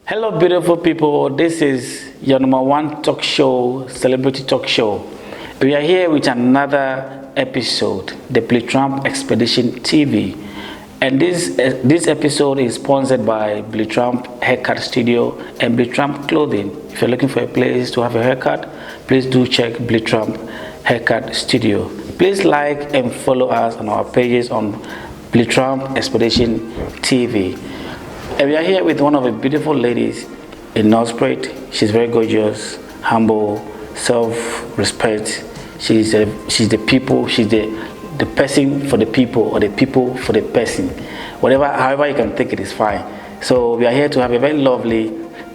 Hello, beautiful people. This is your number one talk show, celebrity talk show. We are here with another episode, the BillyTrumpExpedition TV. And this episode is sponsored by BillyTrump Haircut Studio and BillyTrump Clothing. If you're looking for a place to have a haircut, please do check BillyTrump Haircut Studio. Please like and follow us on our pages on BillyTrumpExpedition TV. And we are here with one of the beautiful ladies in Northport. She's very gorgeous, humble, self-respect. She's the people. She's the person for the people, or the people for the person. However you can take it is fine. So we are here to have a very lovely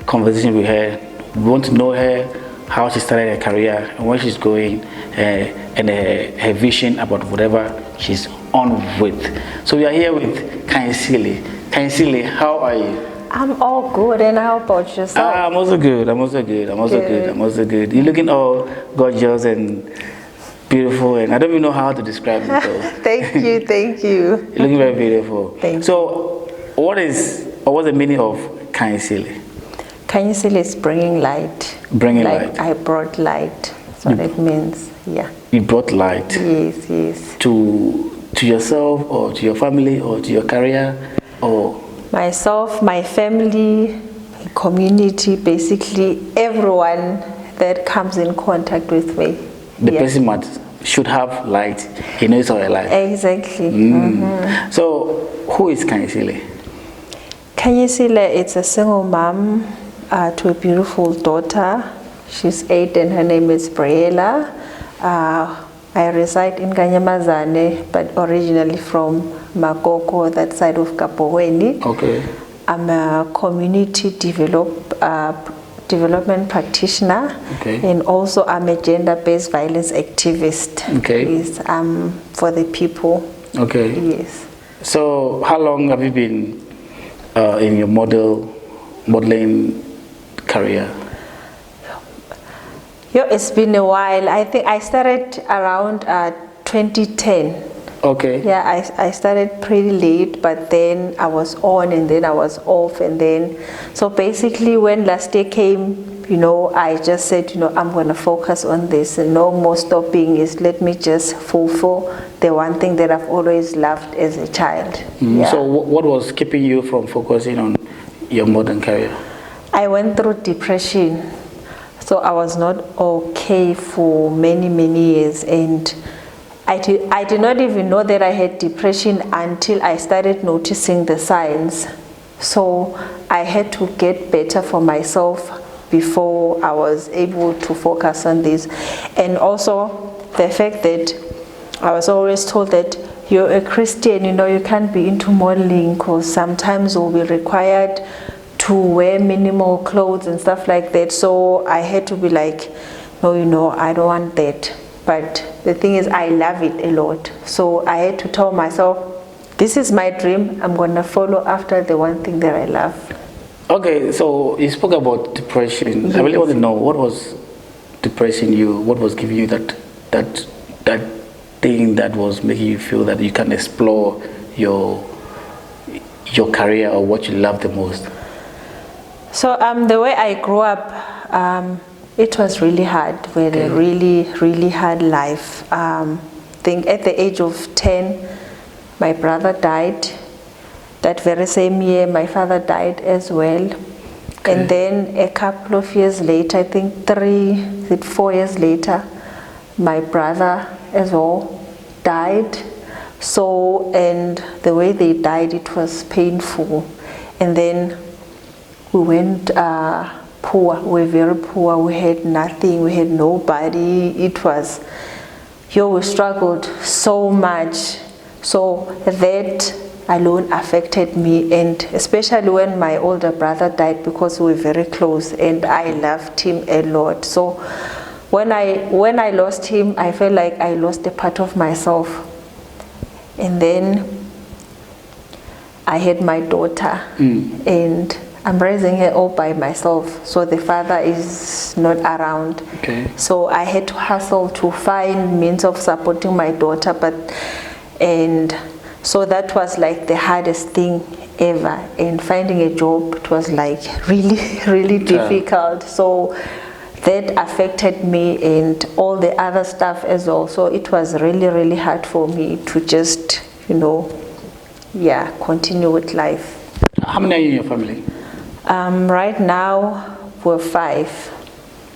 conversation with her. We want to know her, how she started her career, and where she's going, and her vision about whatever she's on with. So we are here with Khanyisile. Khanyisile, how are you? I'm all good, and how about yourself? I'm also good. You're looking all gorgeous and beautiful, and I don't even know how to describe it. So. Thank you. You're looking very beautiful. Thank you. So, what's the meaning of Khanyisile? Khanyisile is bringing light. Bringing light. I brought light. That's what it means. Yeah. You brought light. Yes. To yourself, or to your family, or to your career, or myself, my family, my community, basically everyone that comes in contact with me. The person should have light in his or her life. Exactly. So, who is Khanyisile? Khanyisile, it's a single mom to a beautiful daughter. She's 8 and her name is Briella. I reside in Kanyamazane, but originally from Makoko, that side of Kapoweni. Okay. I'm a community development practitioner, and also I'm a gender-based violence activist. Okay. Yes, for the people. Okay. Yes. So, how long have you been in your modeling career? It's been a while. I think I started around 2010. Okay. Yeah, I started pretty late, but then I was on and then I was off, and then so basically when last year came, I just said, I'm going to focus on this, and no more stopping. Let me just fulfill the one thing that I've always loved as a child. Yeah. So what was keeping you from focusing on your modern career? I went through depression. So I was not okay for many years, and I did not even know that I had depression until I started noticing the signs. So I had to get better for myself before I was able to focus on this. And also the fact that I was always told that you're a Christian, you can't be into modeling because sometimes you'll be required to wear minimal clothes and stuff like that. So I had to be like, no, I don't want that. But the thing is, I love it a lot. So I had to tell myself, this is my dream. I'm going to follow after the one thing that I love. Okay, so you spoke about depression. Yes. I really want to know, what was depressing you? What was giving you that thing that was making you feel that you can explore your career or what you love the most? So the way I grew up, it was really hard. We had a really hard life. I think at the age of 10, my brother died. That very same year, my father died as well. And then a couple of years later, I think 4 years later, my brother as well died. So, and the way they died, it was painful. And then we went poor. We were very poor. We had nothing. We had nobody. It was, we struggled so much. So that alone affected me, and especially when my older brother died, because we were very close and I loved him a lot. So when I lost him, I felt like I lost a part of myself. And then I had my daughter, and I'm raising her all by myself, so the father is not around. So I had to hustle to find means of supporting my daughter, and so that was like the hardest thing. ever, and finding a job, it was like really difficult. So that affected me and all the other stuff as well. So it was really hard for me to just, continue with life. How many are you in your family? Right now we're 5.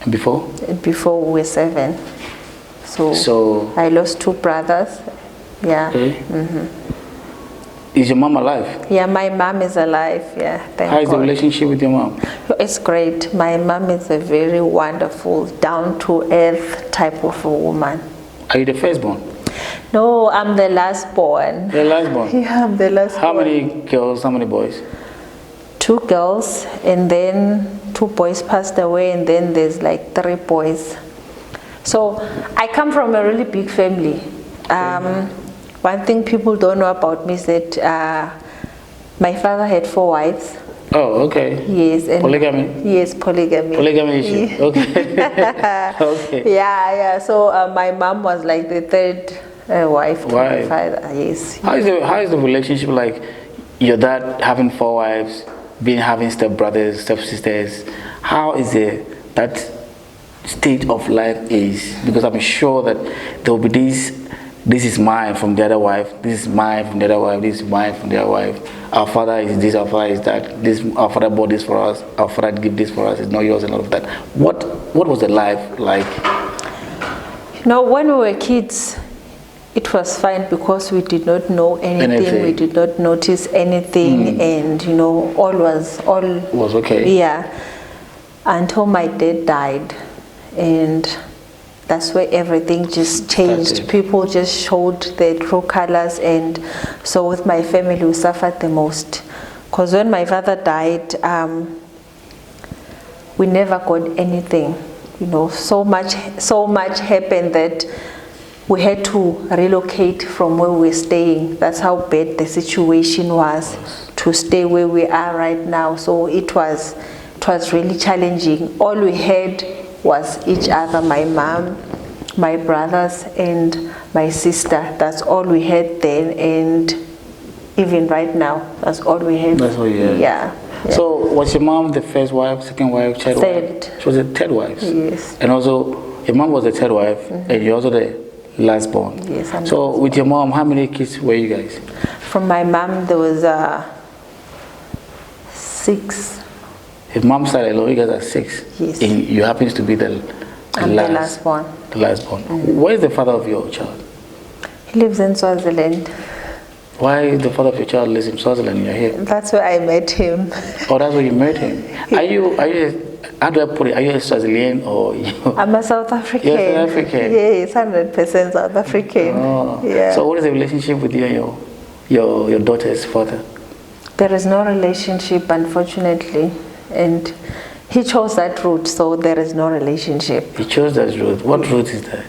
And before? Before we were 7. So I lost 2 brothers. Yeah. Okay. Is your mom alive? Yeah, my mom is alive. Yeah, thank How is God. the relationship with your mom? It's great. My mom is a very wonderful, down-to-earth type of a woman. Are you the firstborn? No, I'm the last born. The last born? Yeah, I'm the last How born. many girls, how many boys? 2 girls, and then 2 boys passed away, and then there's like 3 boys. So I come from a really big family. One thing people don't know about me is that my father had 4 wives. Oh, okay. Yes. And polygamy? Yes, polygamy. Polygamy issue, okay. Okay. Yeah. So my mom was like the 3rd wife to my father. Yes. How is the relationship like? Your dad having 4 wives, having stepbrothers, stepsisters. How is that state of life is? Because I'm sure that there will be this is mine from the other wife, this is mine from the other wife, this is mine from the other wife. Our father is this, our father is that. Our father bought this for us, our father gave this for us, it's not yours, and all of that. What was the life like? When we were kids, it was fine because we did not know anything. We did not notice anything, and all was okay. Yeah, until my dad died, and that's where everything just changed. People just showed their true colors, and so with my family we suffered the most. Because when my father died, we never got anything. So much happened that we had to relocate from where we were staying. That's how bad the situation was to stay where we are right now. So it was really challenging. All we had was each other, my mom, my brothers, and my sister. That's all we had then, and even right now, that's all we had. That's all you had. Yeah. So was your mom the first wife, second wife, third wife? She was the 3rd wife. Yes. And also, your mom was the 3rd wife, and you're also the last born. Yes. So with your mom, how many kids were you guys? From my mom, there was 6. If mom's side alone, you guys are 6. Yes. And you happen to be the last born. The last born. Where is the father of your child? He lives in Swaziland. Why the father of your child lives in Swaziland? You're here. That's where I met him. Oh, that's where you met him. Are you? How do I put it? Are you a Swaziland or you? I'm a South African. You're South African. Yes, 100% South African. Oh. Yeah. So what is the relationship with you and your daughter's father? There is no relationship, unfortunately, and he chose that route, so there is no relationship. He chose that route. What route is that?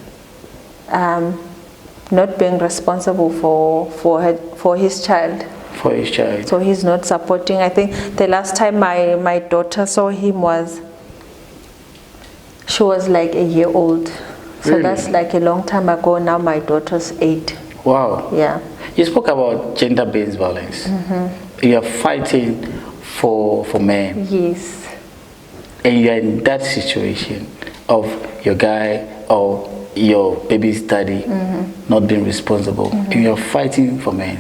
Not being responsible for his child. For his child. So he's not supporting. I think the last time my daughter saw him she was like a year old. So Really? that's like a long time ago. Now my daughter's 8. Wow. Yeah. You spoke about gender-based violence. You are fighting for men. Yes. And you are in that situation of your guy or your baby's daddy not being responsible, and you're fighting for men.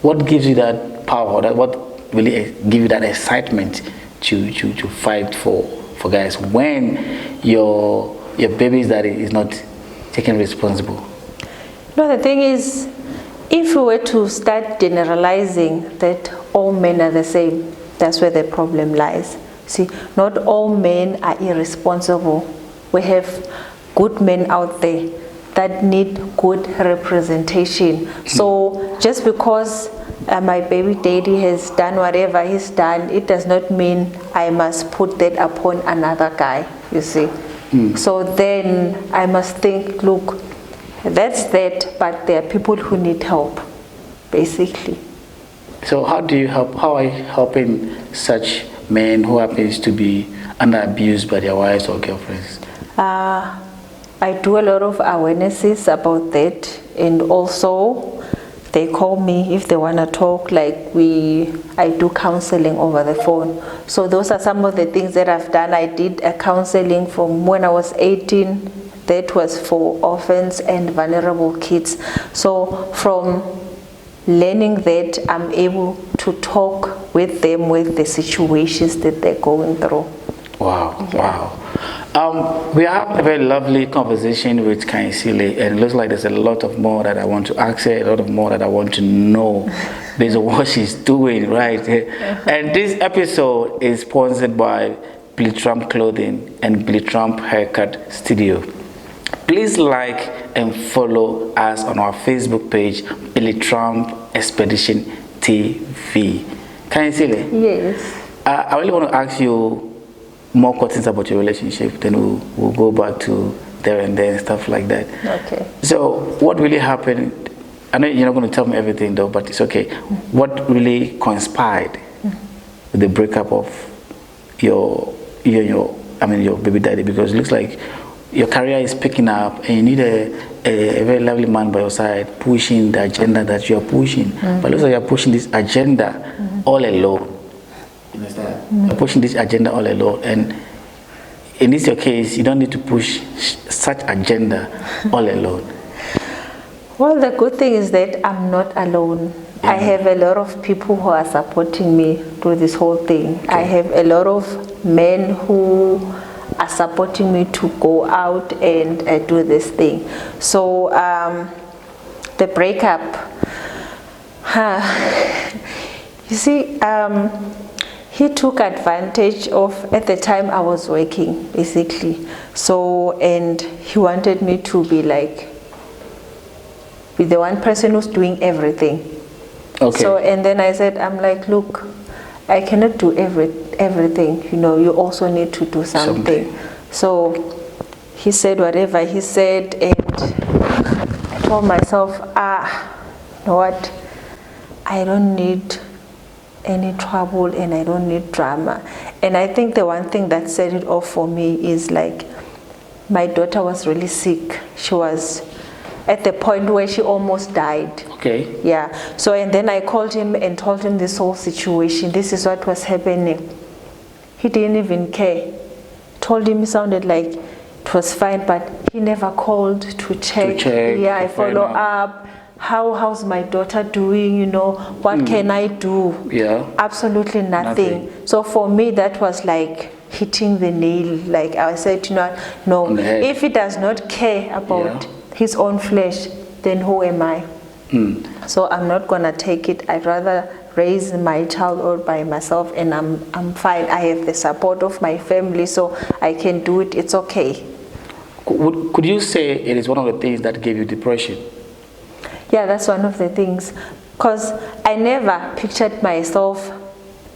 What gives you that power? What really give you that excitement to fight for guys when your baby's daddy is not taking responsible? No, the thing is, if we were to start generalizing that all men are the same, that's where the problem lies. See, not all men are irresponsible. We have good men out there that need good representation. So just because my baby daddy has done whatever he's done, it does not mean I must put that upon another guy, you see. So then I must think, look, that's that, but there are people who need help, basically. So how do you help? How are you helping such men who happens to be under abused by their wives or girlfriends? I do a lot of awarenesses about that, and also they call me if they want to talk. Like I do counseling over the phone. So those are some of the things that I've done. I did a counseling from when I was 18. That was for orphans and vulnerable kids. So from learning that, I'm able to talk with them with the situations that they're going through. Wow, Yeah. wow. We have a very lovely conversation with Khanyisile, and it looks like there's a lot of more that I want to ask her, a lot of more that I want to know based on what she's doing, right? And this episode is sponsored by Billy Trump Clothing and Billy Trump Haircut Studio. Please like and follow us on our Facebook page, BillyTrumpExpedition TV. Khanyisile? Yes. I really want to ask you more questions about your relationship, then we'll go back to there and there and stuff like that. Okay. So what really happened, I know you're not going to tell me everything though, but it's okay. What really conspired with the breakup of your baby daddy? Because it looks like your career is picking up and you need a very lovely man by your side pushing the agenda that you're pushing. But it looks like you're pushing this agenda all alone. You understand? You're pushing this agenda all alone, and in this your case, you don't need to push such agenda all alone. Well, the good thing is that I'm not alone. I have a lot of people who are supporting me through this whole thing. Okay. I have a lot of men who are supporting me to go out and do this thing. So the breakup, you see, he took advantage of, at the time I was working, basically. So, and he wanted me to be like, be the one person who's doing everything. Okay. So, and then I said, I'm like, look, I cannot do everything. You know, you also need to do something. So he said whatever he said, and I told myself, you know what? I don't need any trouble and I don't need drama. And I think the one thing that set it off for me is like, my daughter was really sick. She was at the point where she almost died. Okay. Yeah. So, and then I called him and told him this whole situation. This is what was happening. He didn't even care. Told him it sounded like it was fine, but he never called to check. Yeah, I follow up. How's my daughter doing? You know, what can I do? Yeah. Absolutely nothing. So for me, that was like hitting the nail. Like I said, you know, no, if he does not care about his own flesh, then who am I? So I'm not gonna take it. I'd rather raise my child all by myself, and I'm fine. I have the support of my family, so I can do it. It's okay. Could you say it is one of the things that gave you depression? Yeah, that's one of the things, because I never pictured myself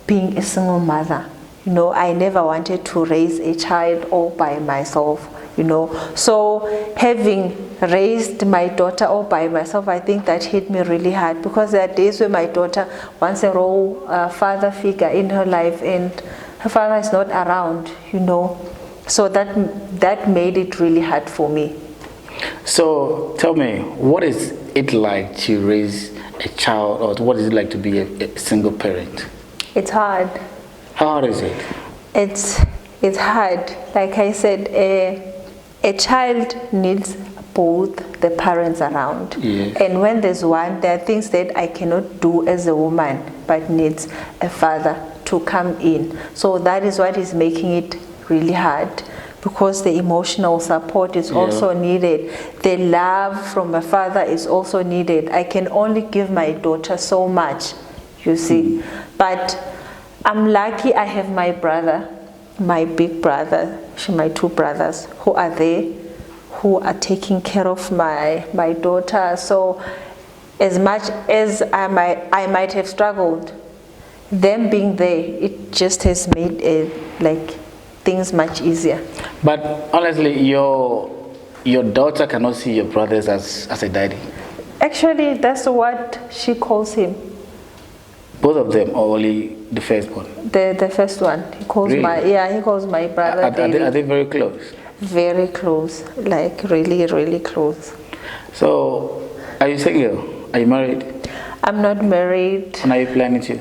being a single mother. You know, I never wanted to raise a child all by myself, you know. So having raised my daughter all by myself, I think that hit me really hard, because there are days where my daughter wants a role father figure in her life and her father is not around, you know. So that made it really hard for me. So tell me, what is it like to raise a child, or what is it like to be a single parent? It's hard. How hard is it? It's hard. Like I said, a child needs both the parents around. Yes. And when there's one, there are things that I cannot do as a woman, but needs a father to come in. So that is what is making it really hard, because the emotional support is also needed. The love from a father is also needed. I can only give my daughter so much, you see. But I'm lucky I have my brother, my big brother, my two brothers who are there, who are taking care of my daughter. So as much as I might have struggled, them being there, it just has made like things much easier. But honestly, your daughter cannot see your brothers as a daddy. Actually, that's what she calls him. Both of them, or only the first one? The first one. He calls he calls my brother. Are they very close? Very close, like really, really close. So, are you single? Are you married? I'm not married. When are you planning to?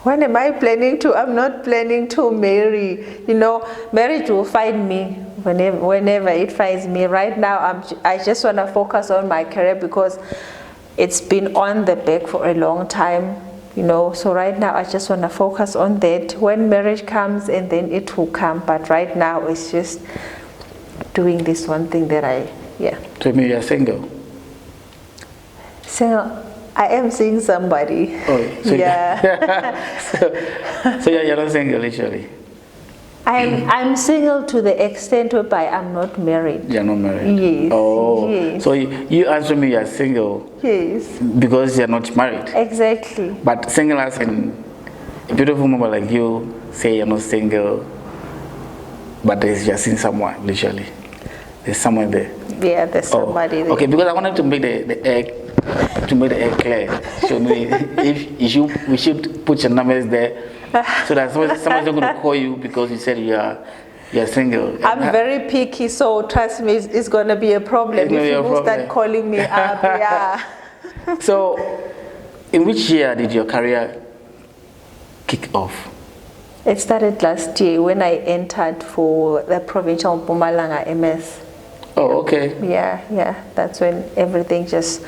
When am I planning to? I'm not planning to marry. You know, marriage will find me whenever it finds me. Right now, I just want to focus on my career because it's been on the back for a long time. You know, so right now I just want to focus on that. When marriage comes, and then it will come. But right now, it's just doing this one thing that So maybe you're single? Single. I am seeing somebody. Oh, so yeah. so you're not single, literally? I'm single to the extent whereby I'm not married. You're not married? Yes. Oh, yes. So you answer me you're single? Yes. Because you're not married? Exactly. But single as in a beautiful woman like you say you're not single, but you're seeing someone, literally. There's someone there. Yeah, there's somebody there. Okay, because I wanted to make the egg clear. So if we should put your numbers there so that someone's not going to call you because you said you're single. I'm very picky, so trust me, it's going to be a problem if you start calling me up. Yeah. So, in which year did your career kick off? It started last year when I entered for the provincial Mpumalanga MS. Oh, okay. Yeah. That's when everything just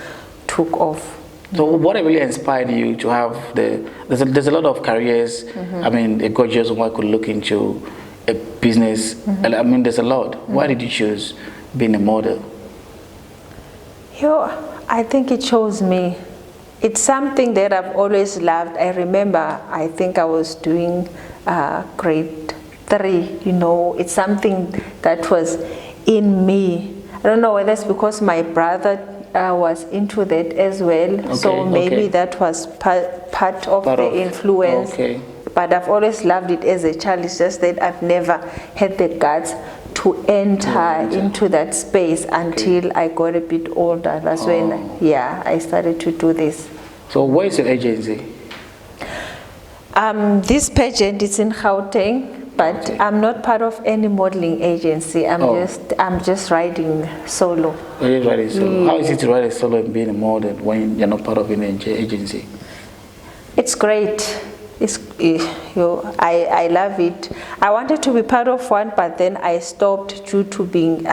took off. So what really inspired you to have there's a lot of careers. I mean, a gorgeous woman could look into a business. I mean, there's a lot. Why did you choose being a model? I think it shows me. It's something that I've always loved. I remember, I think I was doing grade 3, you know. It's something that was in me. I don't know whether it's because my brother was into that as well. Okay, so maybe that was part of the influence. Okay. But I've always loved it as a child. It's just that I've never had the guts to enter into that space until I got a bit older. That's when, I started to do this. So where is your agency? This pageant is in Gauteng, but I'm not part of any modeling agency. I'm just riding solo. Oh, you're riding solo. How is it to ride a solo and being a model when you're not part of any agency? It's great. I love it. I wanted to be part of one, but then I stopped due to being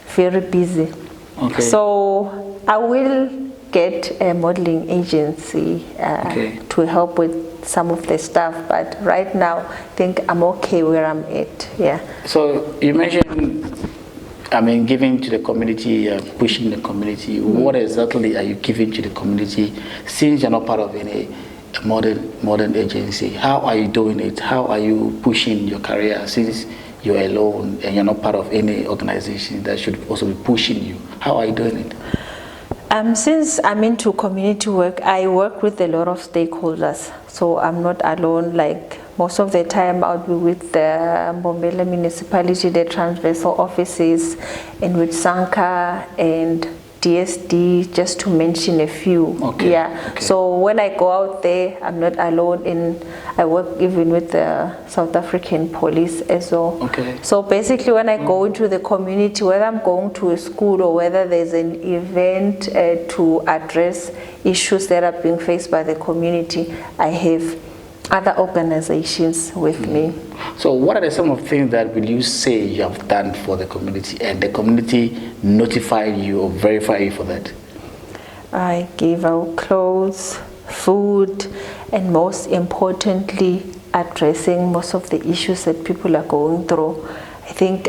very busy. Okay. So I will get a modeling agency to help with some of the stuff, but right now I think I'm okay where I'm at. Yeah. So you mentioned, I mean, giving to the community, pushing the community. What exactly are you giving to the community since you're not part of any modern agency? How are you doing it? How are you pushing your career since you're alone and you're not part of any organization that should also be pushing you? How are you doing it? Since I'm into community work, I work with a lot of stakeholders. So I'm not alone. Like most of the time I'll be with the Mbombela municipality, the transversal offices, and with Sanka and DSD, just to mention a few. Okay. Yeah. Okay. So when I go out there, I'm not alone. I work even with the South African police as well. Okay. So basically, when I go into the community, whether I'm going to a school or whether there's an event to address issues that are being faced by the community, I have other organizations with me. So what are some of the things that will you say you have done for the community and the community notify you or verify you for that? I gave out clothes, food, and most importantly, addressing most of the issues that people are going through. I think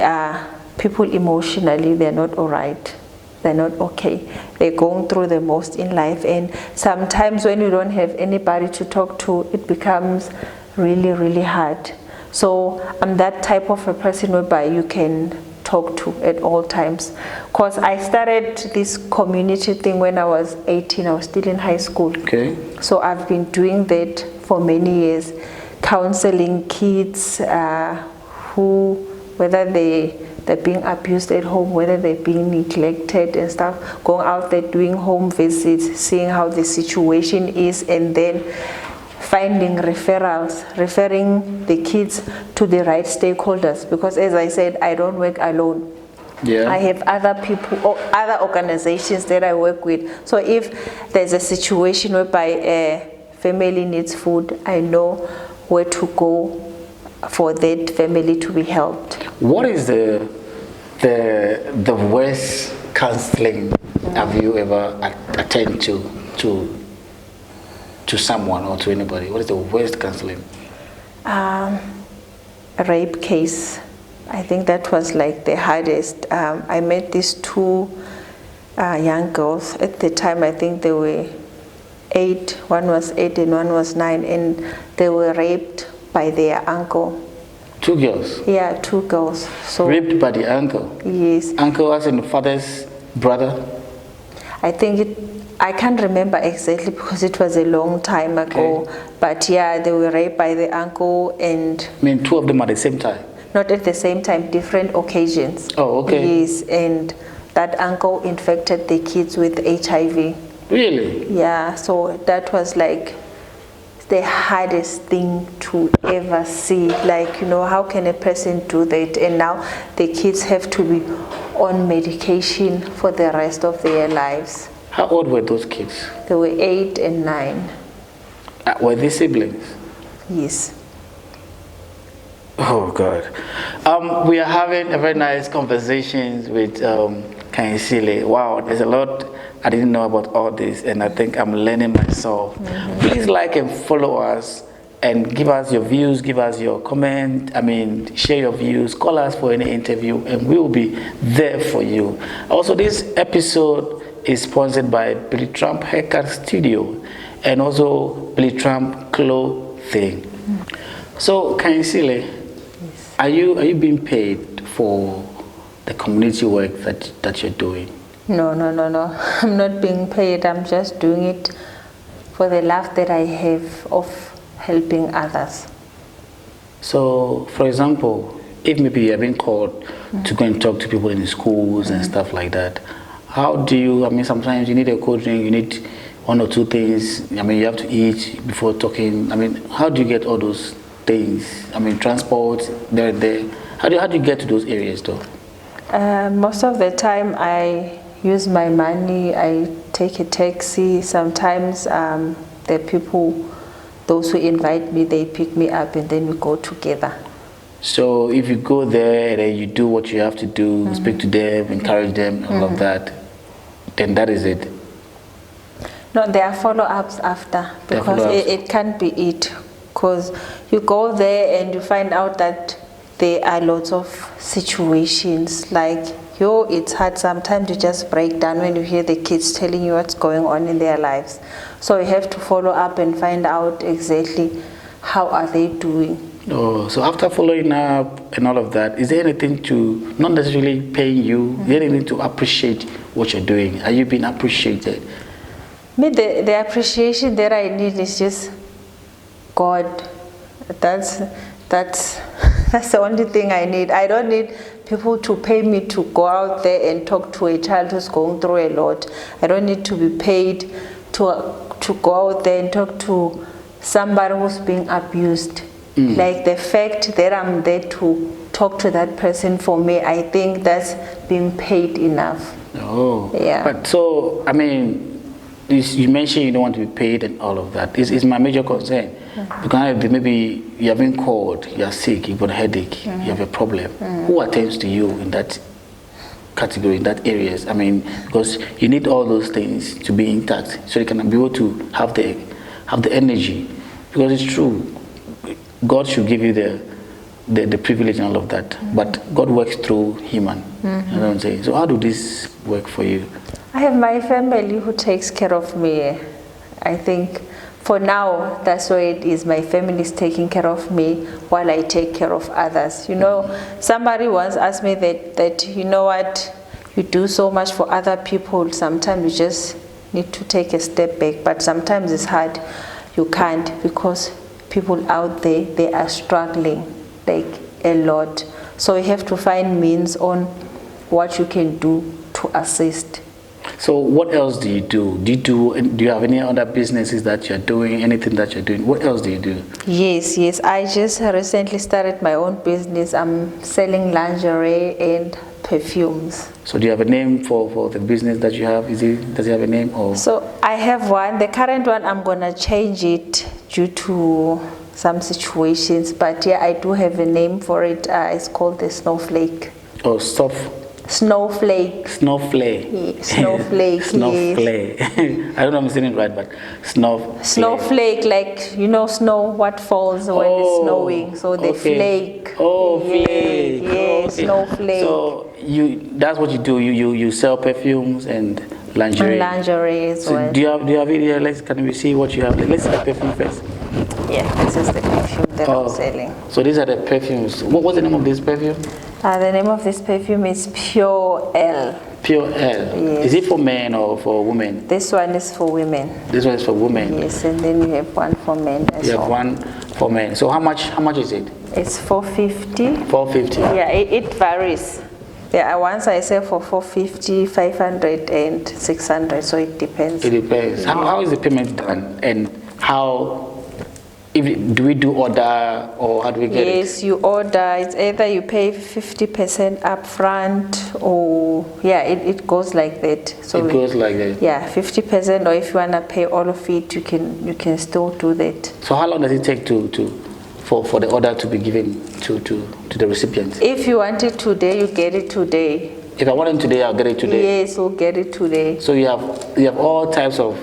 people emotionally, they're not all right. They're not okay. They're going through the most in life, and sometimes when you don't have anybody to talk to, it becomes really, really hard. So I'm that type of a person whereby you can talk to at all times. Because I started this community thing when I was 18. I was still in high school. Okay. So I've been doing that for many years, counseling kids who, whether they're being abused at home, whether they're being neglected and stuff, going out there doing home visits, seeing how the situation is, and then finding referrals, referring the kids to the right stakeholders. Because as I said, I don't work alone. Yeah. I have other people or other organizations that I work with. So if there's a situation whereby a family needs food, I know where to go for that family to be helped. What is the worst counseling have you ever attended to someone or to anybody? What is the worst counseling? A rape case. I think that was like the hardest. I met these two young girls. At the time, I think they were 8. One was 8 and one was 9, and they were raped by their uncle. 2 girls? Yeah, 2 girls. So raped by the uncle? Yes. Uncle as in the father's brother? I think I can't remember exactly because it was a long time ago. Okay. But yeah, they were raped by the uncle, and I mean 2 of them at the same time? Not at the same time, different occasions. Oh, okay. Yes, and that uncle infected the kids with HIV. Really? Yeah, so that was like the hardest thing to ever see. Like, you know, how can a person do that? And now the kids have to be on medication for the rest of their lives. How old were those kids? They were 8 and 9. Were they siblings? Yes. Oh God. We are having a very nice conversation with Khanyisile. Wow, there's a lot I didn't know about all this, and I think I'm learning myself. Please like and follow us and give us your views, give us your comment, share your views, call us for any interview, and we will be there for you. Also, this episode is sponsored by Billy Trump Haircut Studio and also Billy Trump Clothing. So, Khanyisile, yes. Are you being paid for the community work that you're doing? No. I'm not being paid. I'm just doing it for the love that I have of helping others. So, for example, if maybe you have been called to go and talk to people in the schools and stuff like that, how do you, sometimes you need a cold drink, you need 1 or 2 things, you have to eat before talking. How do you get all those things? Transport, there. How do you get to those areas though? Most of the time I use my money. I take a taxi. Sometimes the people, those who invite me, they pick me up and then we go together. So if you go there and you do what you have to do, speak to them, encourage them, all of that, then that is it? No, there are follow-ups after, because it can't be it. Because you go there and you find out that there are lots of situations like, it's hard sometimes to just break down when you hear the kids telling you what's going on in their lives. So you have to follow up and find out exactly how are they doing. Oh, so after following up and all of that, is there anything to, not necessarily paying you, is there anything to appreciate what you're doing? Are you being appreciated? The appreciation that I need is just God. That's the only thing I need. I don't need people to pay me to go out there and talk to a child who's going through a lot. I don't need to be paid to go out there and talk to somebody who's being abused. Like the fact that I'm there to talk to that person, for me, I think that's being paid enough. Oh. Yeah. But so, you mentioned you don't want to be paid and all of that. It's my major concern. Because maybe you have been called, you're sick, you've got a headache, you have a problem. Who attends to you in that category, in that areas? Because you need all those things to be intact, so you can be able to have the energy. Because it's true, God should give you the privilege and all of that. But God works through human. You know what I'm saying? So how do this work for you? I have my family who takes care of me. I think for now, that's why it is. My family is taking care of me while I take care of others. Somebody once asked me that you know what, you do so much for other people, sometimes you just need to take a step back. But sometimes it's hard. You can't, because people out there, they are struggling like a lot. So you have to find means on what you can do to assist. So what else do you do? Do you have any other businesses that you're doing, anything that you're doing? What else do you do? Yes. I just recently started my own business. I'm selling lingerie and perfumes. So do you have a name for the business that you have? Does it have a name? Or? So I have one. The current one, I'm gonna change it due to some situations. But yeah, I do have a name for it. It's called the Snowflake. Oh, stop. Snowflake. Snowflake. Yeah, snowflake. Snowflake. Yes. I don't know if I'm saying it right, but snowflake. Snowflake, like you know, snow what falls when it's snowing. So the flake. Oh, yeah, flake. Yeah, okay. snowflake. So that's what you do. You sell perfumes and lingerie. And lingerie as well. Do you have it here? Can we see what you have? Let's see the perfume first. Yeah, this is the perfume that I'm selling. So these are the perfumes. What's the name of this perfume? The name of this perfume is Pure L. Pure L. Yes. Is it for men or for women? This one is for women. This one is for women. Yes, and then you have one for men as well. You have one for men. So how much is it? It's 450. 450. Yeah, it varies. Yeah, once I sell for 450, 500, and 600. So it depends. It depends. Yeah. How is the payment done, and how? Do we do order, or how do we get it? Yes, you order. It's either you pay 50% up front, or yeah, it goes like that. So it goes like that. Yeah, 50%, or if you wanna pay all of it, you can still do that. So how long does it take for the order to be given to the recipient? If you want it today, you get it today. If I want it today, I'll get it today. Yes, we'll get it today. So you have all types of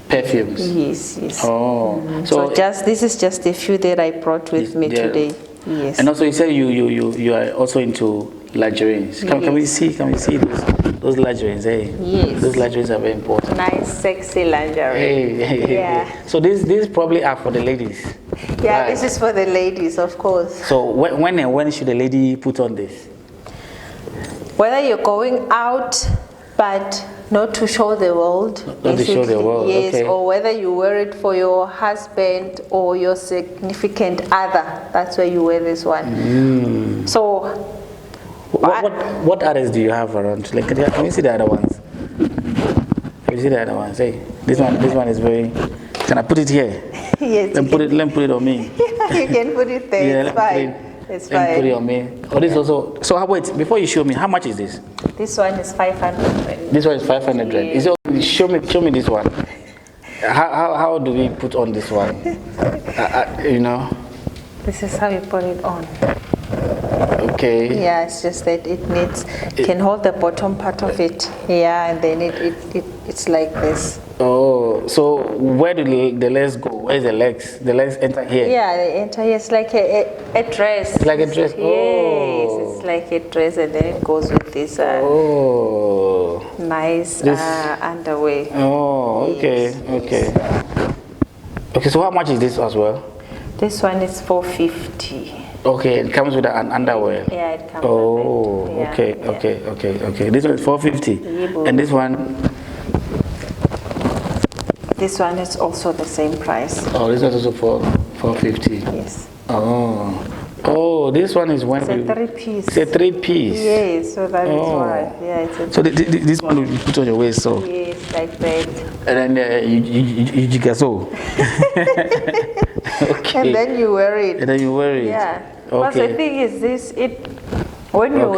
perfumes. Yes. Oh, so this is just a few that I brought with me today. Yes. And also, you said you are also into lingeries. Can we see those lingeries? Hey, yes. Those lingeries are very important. Nice, sexy lingerie. Hey. Yeah. So these probably are for the ladies. Yeah, right? This is for the ladies, of course. So when should a lady put on this? Whether you're going out, but not to show the world. Not to show the world, yes, okay. Or whether you wear it for your husband or your significant other. That's where you wear this one. So, what others do you have around? Like, can you see the other ones? Can you see the other ones? Hey, this one is very. Can I put it here? Yes. Let me put it on me. Yeah, you can put it there. Yeah, it's fine. It's fine. Let me put it on me. Oh, this also. So wait, before you show me, how much is this? This one is 500. This one is 500. Yeah. Is it, show me this one. How do we put on this one? You know. This is how you put it on. Okay. Yeah, it's just that it can hold the bottom part of it. Yeah, and then it's like this. Oh, so where do the legs go? Where's the legs? The legs enter here. Yeah, they enter here. It's like a dress. It's like a dress. Yes, it's like a dress, and then it goes with this nice underwear. Oh, okay, Yes. okay. So how much is this as well? This one is 450. Okay, it comes with an underwear. Yeah, it comes. Oh, with it. Yeah, okay. This one is 450, Yeah, and this one. This one is also the same price. Oh, this one is also 450. Yes. Oh, this one is when it's a 3-piece. It's a 3-piece. Yes, so that is why. Yeah, it's a so this one you put on your waist, so. yes, like that. And then you jigazo. Okay. And then you wear it. And then you wear it. Yeah. Because the thing is when you're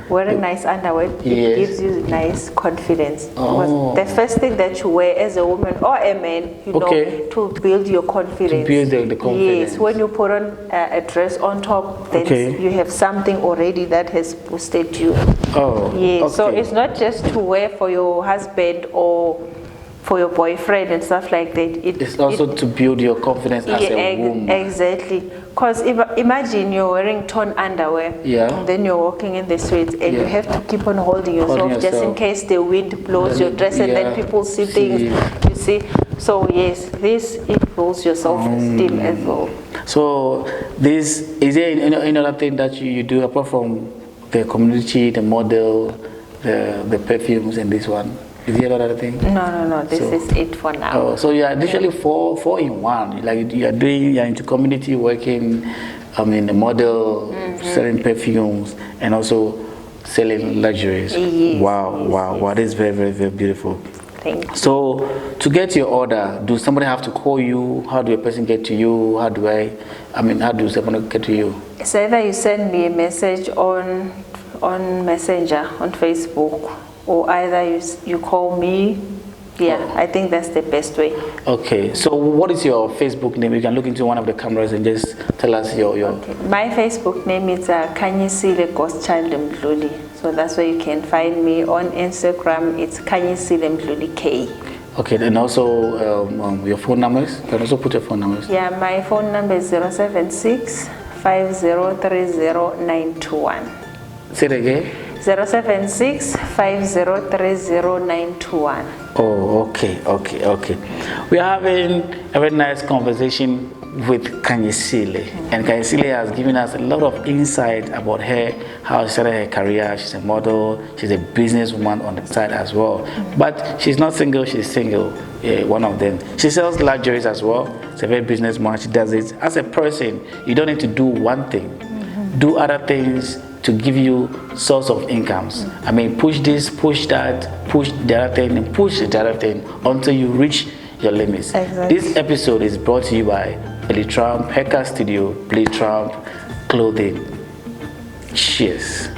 wearing nice underwear, it gives you nice confidence. Because the first thing that you wear as a woman or a man, you know, to build your confidence. To build the confidence. Yes, when you put on a dress on top, then you have something already that has boosted you. Oh. Yes, okay. so it's not just to wear for your husband or for your boyfriend and stuff like that. It's also to build your confidence as a woman. Exactly. Because imagine you're wearing torn underwear, and then you're walking in the streets, and you have to keep on holding yourself just in case the wind blows your dress, and then people see things. You see. So yes, it builds your self-esteem as well. So is there any other thing that you do apart from the community, the model, the perfumes, and this one? Is there another thing? No. This is it for now. Oh, so you are literally four in one. Like you are into community working, the model, selling perfumes, and also selling luxuries. Yes, Wow. This is very, very, very beautiful. Thank you. So to get your order, do somebody have to call you? How do a person get to you? How do someone get to you? It's either you send me a message on on Messenger, on Facebook, or either you call me. Yeah, I think that's the best way. Okay, so what is your Facebook name? You can look into one of the cameras and just tell us your... Okay. My Facebook name is Khanyisile Mdluli. So that's where you can find me. On Instagram, it's Khanyisile Mdluli K. Okay, and also your phone numbers? You can also put your phone numbers. Yeah, my phone number is 076 5030921. Say it again. 076 5030921. Oh, okay. We are having a very nice conversation with Khanyisile, and Khanyisile has given us a lot of insight about her, how she started her career. She's a model, she's a businesswoman on the side as well, but she's not single, she's single, one of them. She sells luxuries as well. She's a very businesswoman. She does it as a person. You don't need to do one thing, do other things to give you source of incomes. I mean, push this, push that, push the other thing, and push the other thing until you reach your limits. Exactly. This episode is brought to you by Billy Trump, Haircut Studio, Billy Trump Clothing. Cheers.